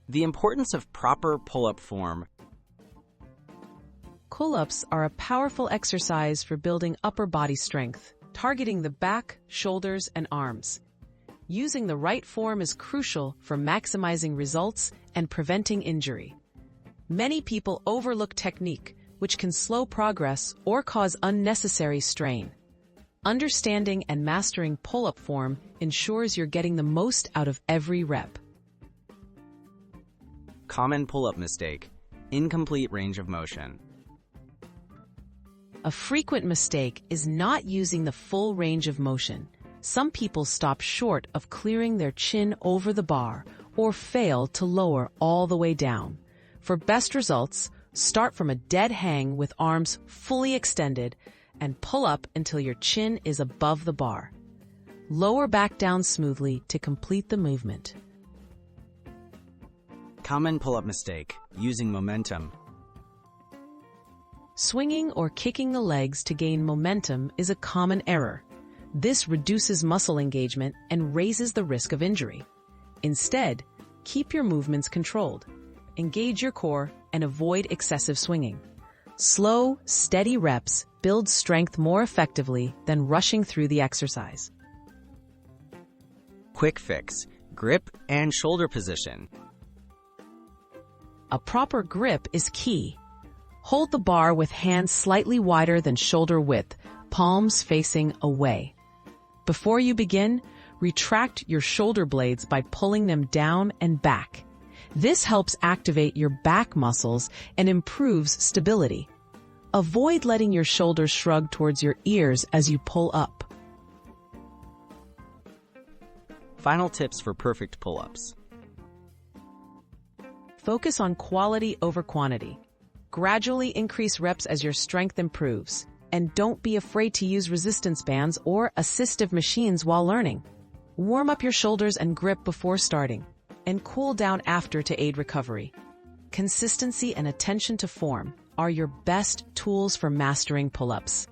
The importance of proper pull-up form. Pull-ups are a powerful exercise for building upper body strength, targeting the back, shoulders, and arms. Using the right form is crucial for maximizing results and preventing injury. Many people overlook technique, which can slow progress or cause unnecessary strain. Understanding and mastering pull-up form ensures you're getting the most out of every rep. Common pull-up mistake: incomplete range of motion. A frequent mistake is not using the full range of motion. Some people stop short of clearing their chin over the bar or fail to lower all the way down. For best results, start from a dead hang with arms fully extended and pull up until your chin is above the bar. Lower back down smoothly to complete the movement. Common pull-up mistake: using momentum. Swinging or kicking the legs to gain momentum is a common error. This reduces muscle engagement and raises the risk of injury. Instead, keep your movements controlled. Engage your core and avoid excessive swinging. Slow, steady reps build strength more effectively than rushing through the exercise. Quick fix: grip and shoulder position. A proper grip is key. Hold the bar with hands slightly wider than shoulder width, palms facing away. Before you begin, retract your shoulder blades by pulling them down and back. This helps activate your back muscles and improves stability. Avoid letting your shoulders shrug towards your ears as you pull up. Final tips for perfect pull-ups. Focus on quality over quantity. Gradually increase reps as your strength improves. And don't be afraid to use resistance bands or assistive machines while learning. Warm up your shoulders and grip before starting, and cool down after to aid recovery. Consistency and attention to form are your best tools for mastering pull-ups.